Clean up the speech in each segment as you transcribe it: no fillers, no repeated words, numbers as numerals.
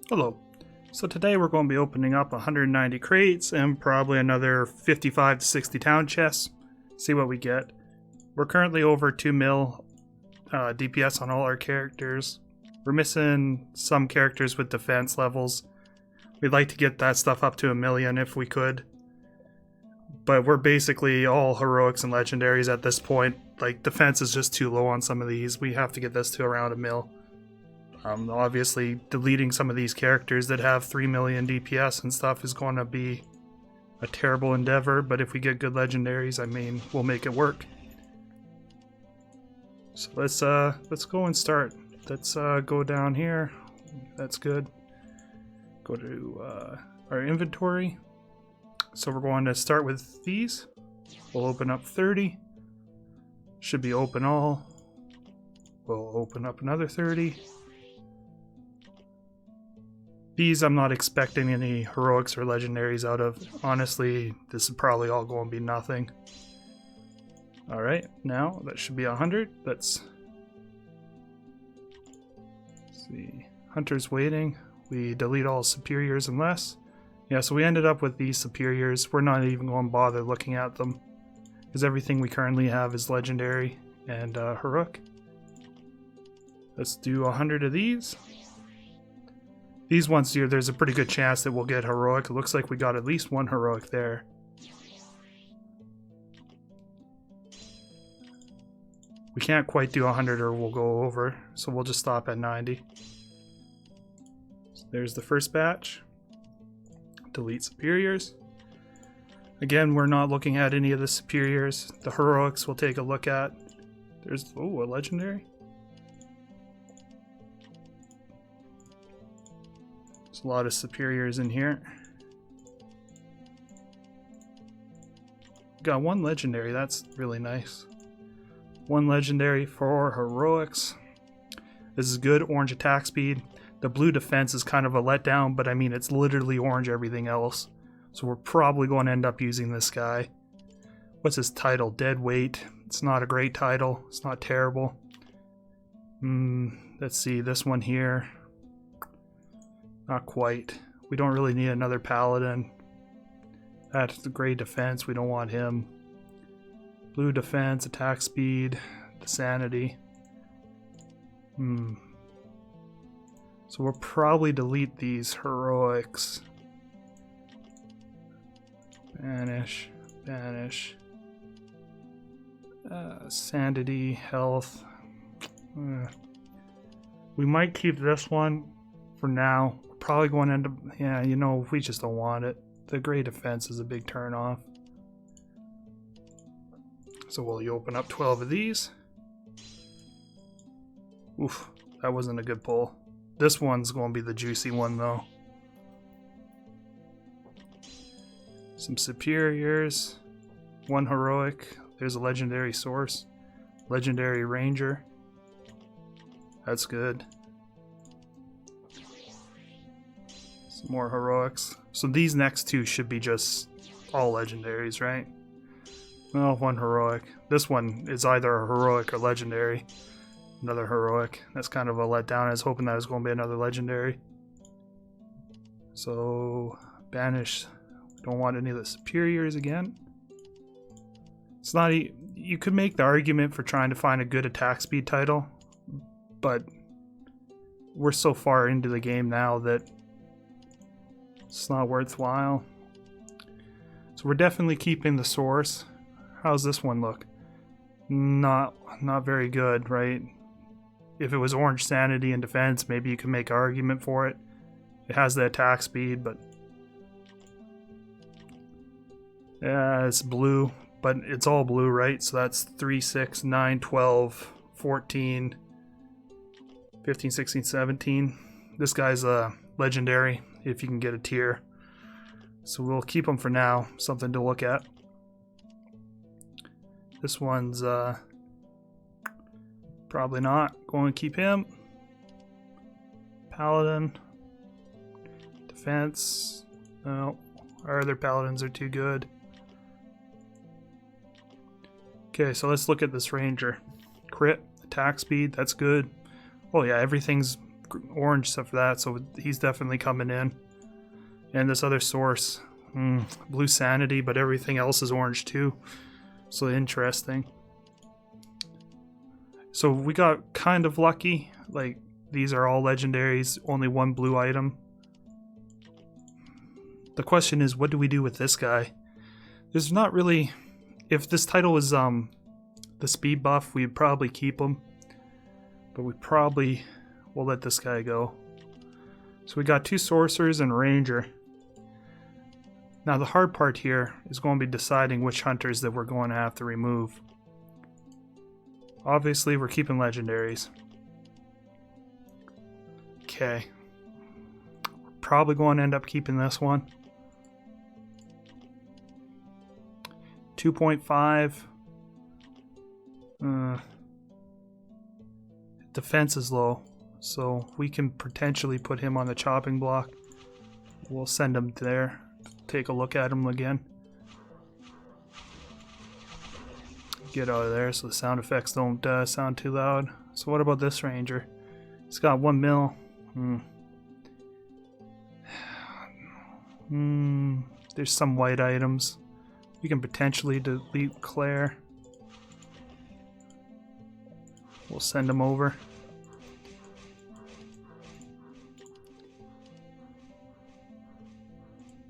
Hello. So today we're going to be opening up 190 crates and probably another 55 to 60 town chests. See what we get. We're currently over 2 mil DPS on all our characters. We're missing some characters with defense levels. We'd like to get that stuff up to 1 million if we could. But we're basically all heroics and legendaries at this point. Like, defense is just too low on some of these. We have to get this to around 1 mil. Obviously, deleting some of these characters that have 3 million DPS and stuff is going to be a terrible endeavor, but if we get good legendaries, I mean, we'll make it work. So let's go and start. Let's go down here. That's good. Go to our inventory. So we're going to start with these. We'll open up 30. Should be open all. We'll open up another 30. These I'm not expecting any heroics or legendaries out of. Honestly, this is probably all going to be nothing. Alright, now that should be 100. Let's see. Hunter's waiting. We delete all superiors and less. Yeah, so we ended up with these superiors. We're not even going to bother looking at them, because everything we currently have is legendary and heroic. Let's do 100 of these. These ones here, there's a pretty good chance that we'll get heroic. It looks like we got at least one heroic there. We can't quite do 100 or we'll go over, so we'll just stop at 90. So there's the first batch. Delete superiors. Again, we're not looking at any of the superiors. The heroics we'll take a look at. There's, oh, a legendary. There's a lot of superiors in here. Got one legendary, that's really nice. One legendary for heroics. This is good. Orange attack speed. The blue defense is kind of a letdown, but I mean, it's literally orange everything else. So we're probably going to end up using this guy. What's his title? Dead weight. It's not a great title. It's not terrible. Let's see, this one here. Not quite. We don't really need another paladin. That's the gray defense. We don't want him. Blue defense, attack speed, the sanity. So we'll probably delete these heroics. Banish, banish. Sanity, health. We might keep this one for now. We're probably going to end up, yeah, you know, we just don't want it. The gray defense is a big turn off. So we'll open up 12 of these. Oof, that wasn't a good pull. This one's going to be the juicy one though. Some superiors. One heroic. There's a legendary source. Legendary ranger. That's good. Some more heroics. So these next two should be just all legendaries, right? Well, one heroic. This one is either a heroic or legendary. Another heroic. That's kind of a letdown. I was hoping that was going to be another legendary. So, banish. Don't want any of the superiors again. It's not. You could make the argument for trying to find a good attack speed title, but we're so far into the game now that it's not worthwhile. So we're definitely keeping the source. How's this one look? Not very good, right? If it was orange sanity and defense, maybe you could make an argument for it. It has the attack speed, but yeah, it's blue, but it's all blue, right? So that's 3, 6, 9, 12, 14, 15, 16, 17. This guy's a legendary if you can get a tier. So we'll keep him for now, something to look at. This one's probably not going to keep him. Paladin. Defense. No, our other paladins are too good. Okay, so let's look at this ranger. Crit, attack speed, that's good. Oh yeah, everything's orange stuff for that, so he's definitely coming in. And this other source, blue sanity, but everything else is orange too. So interesting. So we got kind of lucky. Like, these are all legendaries, only one blue item. The question is, what do we do with this guy? There's not really... If this title was the speed buff, we'd probably keep him. But we probably will let this guy go. So we got 2 sorcerers and a ranger. Now the hard part here is going to be deciding which hunters that we're going to have to remove. Obviously we're keeping legendaries. Okay. Probably going to end up keeping this one. 2.5. Defense is low, so we can potentially put him on the chopping block. We'll send him there. Take a look at him again. Get out of there so the sound effects don't sound too loud. So what about this ranger? He's got 1 mil. There's some white items. We can potentially delete Claire. We'll send him over.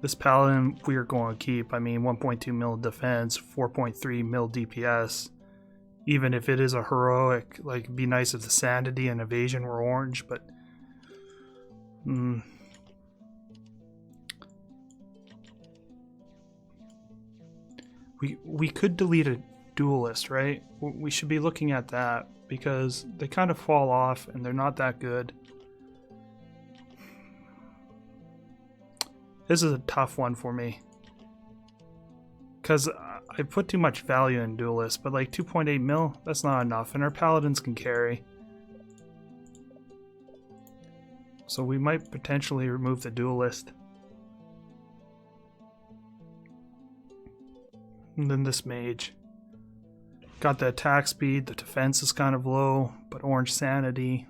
This paladin we are going to keep. I mean, 1.2 mil defense, 4.3 mil DPS. Even if it is a heroic, like, it'd be nice if the sanity and evasion were orange, but we could delete a duelist, right? We should be looking at that because they kind of fall off and they're not that good. This is a tough one for me because I put too much value in duelists, but like 2.8 mil, that's not enough, and our paladins can carry. So we might potentially remove the duelist. And then this mage. Got the attack speed, the defense is kind of low, but orange sanity.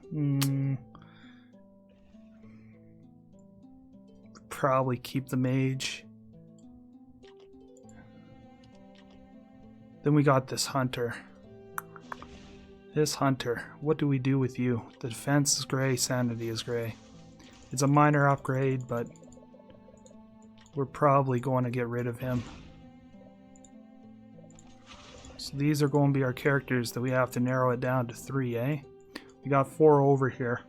Probably keep the mage. Then we got this hunter. This hunter, what do we do with you? The defense is gray, sanity is gray. It's a minor upgrade, but we're probably going to get rid of him. So these are going to be our characters that we have to narrow it down to 3, eh? We got 4 over here.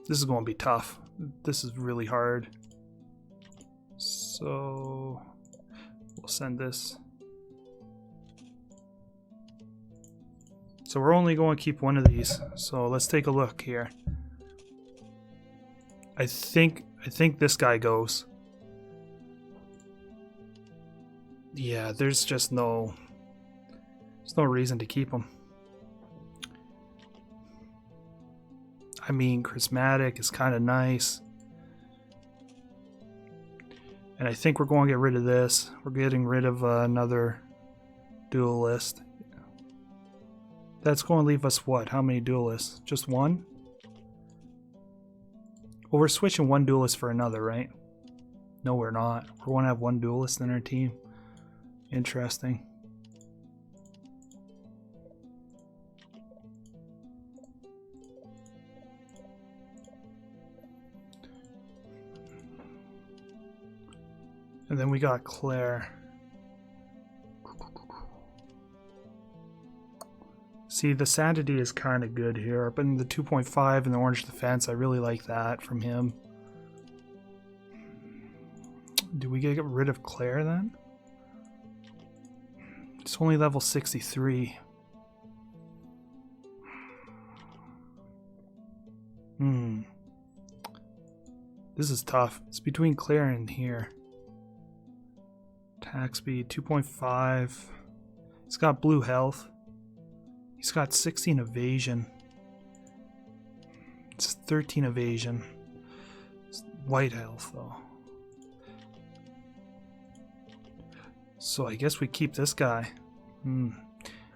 This is going to be tough. This is really hard. So we'll send this. So we're only going to keep one of these. So let's take a look here. I think this guy goes. Yeah, there's just no reason to keep him. I mean, charismatic is kind of nice. And I think we're going to get rid of this. We're getting rid of another duelist. That's going to leave us what? How many duelists? Just one? Well, we're switching one duelist for another, right? No, we're not. We're going to have one duelist in our team. Interesting. And then we got Claire. See, the sanity is kind of good here, but in the 2.5 and the orange defense, I really like that from him. Do we get rid of Claire then? It's only level 63. This is tough. It's between Claire and here. Attack speed 2.5. He's got blue health. He's got 16 evasion. It's 13 evasion. It's white health though. So I guess we keep this guy.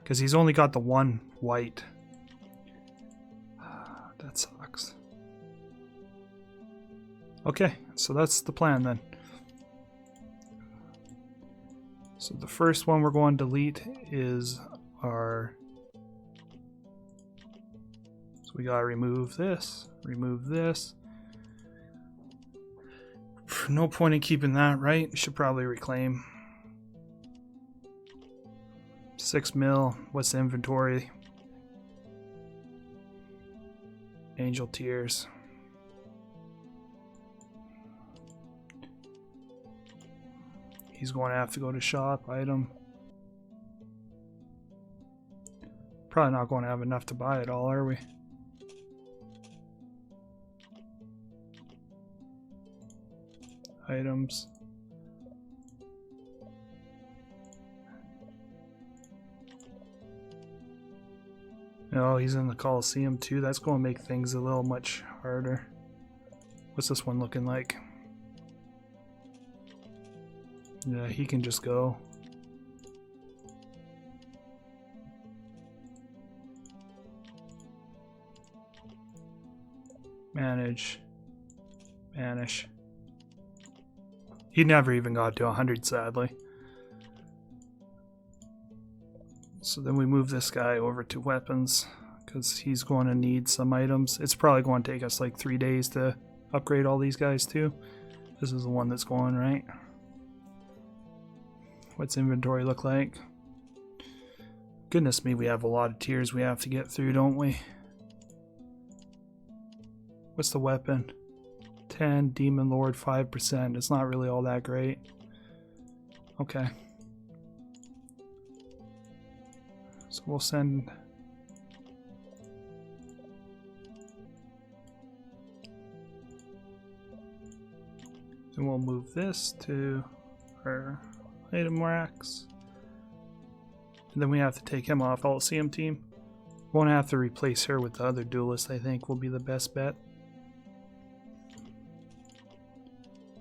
Because he's only got the one white. That sucks. Okay, so that's the plan then. So the first one we're going to delete is our... So we gotta remove this, No point in keeping that, right? Should probably reclaim. 6 mil. What's the inventory? Angel Tears. He's going to have to go to shop. Item. Probably not going to have enough to buy it all, are we? Items. Oh, he's in the Coliseum too. That's going to make things a little much harder. What's this one looking like? Yeah, he can just go. Manage. Banish. He never even got to 100, sadly. So then we move this guy over to weapons, because he's going to need some items. It's probably going to take us like 3 days to upgrade all these guys too. This is the one that's going, right? What's inventory look like? Goodness me, we have a lot of tiers we have to get through, don't we? What's the weapon? 10, Demon Lord, 5%. It's not really all that great. Okay. So we'll send... And we'll move this to our item racks. And then we have to take him off Coliseum team. Won't have to replace her with the other duelist, I think will be the best bet.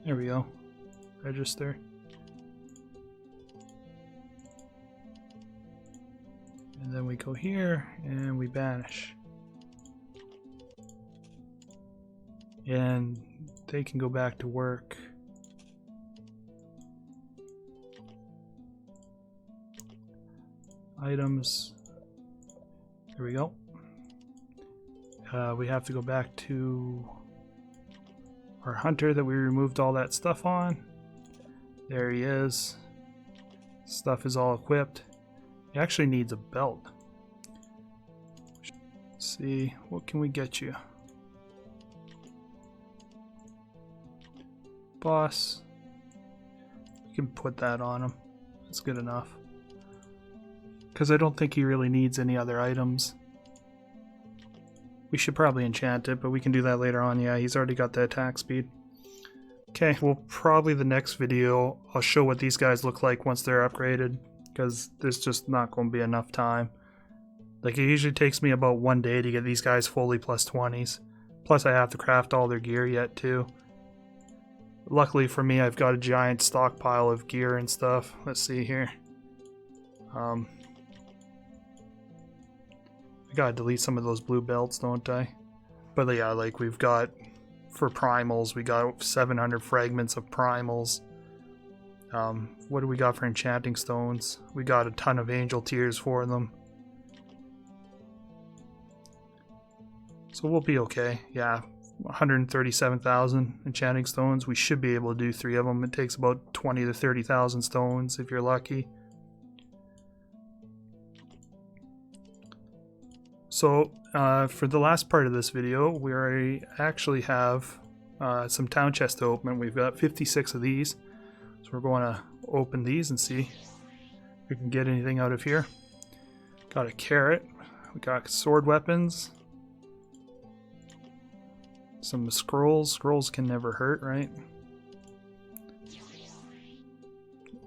There we go. Register. And then we go here and we banish. And they can go back to work. Items. There we go. We have to go back to our hunter that we removed all that stuff on. There he is. Stuff is all equipped. He actually needs a belt. Let's see, what can we get you? Boss. We can put that on him. That's good enough. Because I don't think he really needs any other items. We should probably enchant it, but we can do that later on. Yeah, he's already got the attack speed. Okay, well, probably the next video, I'll show what these guys look like once they're upgraded. Because there's just not going to be enough time. Like, it usually takes me about 1 day to get these guys fully plus 20s. Plus, I have to craft all their gear yet, too. Luckily for me, I've got a giant stockpile of gear and stuff. Let's see here. I gotta delete some of those blue belts, don't I? But yeah, like we've got, for primals, we got 700 fragments of primals. What do we got for enchanting stones? We got a ton of angel tears for them. So we'll be okay. Yeah, 137,000 enchanting stones. We should be able to do 3 of them. It takes about 20 to 30,000 stones if you're lucky. So for the last part of this video, we actually have some town chests to open. We've got 56 of these. So we're going to open these and see if we can get anything out of here. Got a carrot. We got sword weapons. Some scrolls. Scrolls can never hurt, right?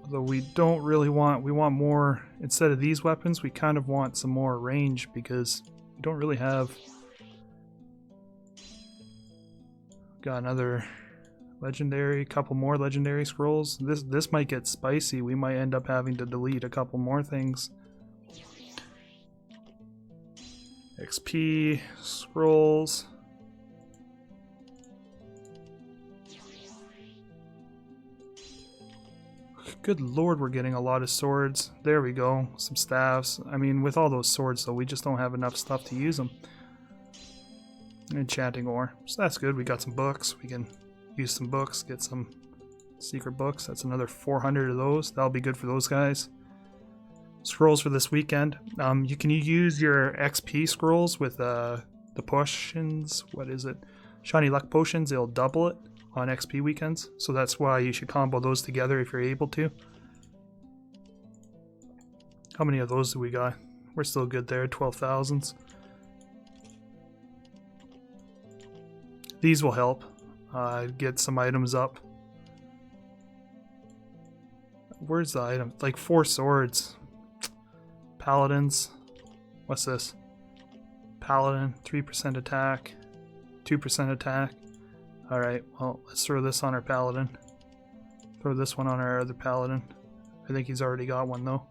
Although we don't really want, we want more, instead of these weapons, we kind of want some more range because we don't really have. Got another legendary, couple more legendary scrolls. This might get spicy. We might end up having to delete a couple more things. XP, scrolls. Good lord, we're getting a lot of swords. There we go. Some staffs. I mean, with all those swords, though, we just don't have enough stuff to use them. Enchanting ore. So that's good. We got some books. We can use some books, get some secret books. That's another 400 of those. That'll be good for those guys. Scrolls for this weekend. You can use your XP scrolls with the potions. What is it? Shiny luck potions. It'll double it on XP weekends. So that's why you should combo those together if you're able to. How many of those do we got? We're still good there. 12,000s. These will help get some items up. Where's the item? Like 4 swords. Paladins. What's this? Paladin, 3% attack, 2% attack. Alright, well, let's throw this on our Paladin. Throw this one on our other Paladin. I think he's already got one, though.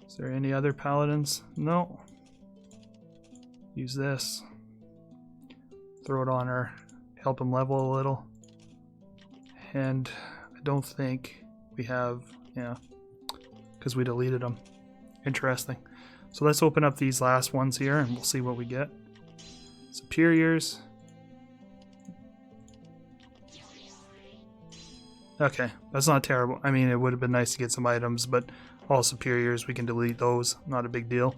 Is there any other Paladins? No. Use this. Throw it on her. Help him level a little. And I don't think we have... yeah. Because we deleted them. Interesting. So let's open up these last ones here and we'll see what we get. Superiors. Okay, that's not terrible. I mean, it would have been nice to get some items, but all superiors, we can delete those. Not a big deal.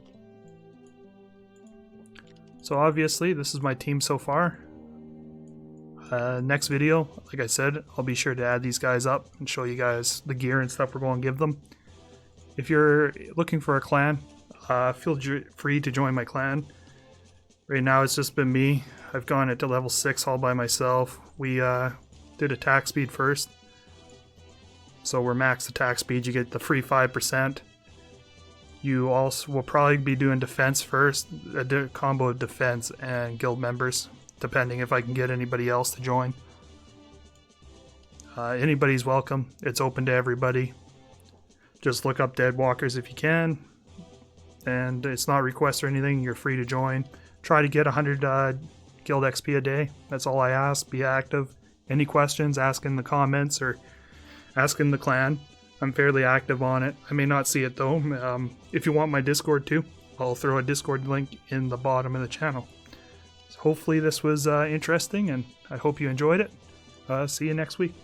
So obviously, this is my team so far. Next video, like I said, I'll be sure to add these guys up and show you guys the gear and stuff we're going to give them. If you're looking for a clan, feel free to join my clan. Right now it's just been me. I've gone it to level 6 all by myself. We did attack speed first. So we're max attack speed. You get the free 5%. You also will probably be doing defense first. A combo of defense and guild members. Depending if I can get anybody else to join. Anybody's welcome. It's open to everybody. Just look up deadwalkers if you can, and it's not request or anything. You're free to join. Try to get 100 guild XP a day. That's all I ask. Be active. Any questions, ask in the comments or ask in the clan. I'm fairly active on it. I may not see it though. If you want my Discord too, I'll throw a Discord link in the bottom of the channel. So hopefully this was interesting, and I hope you enjoyed it. See you next week.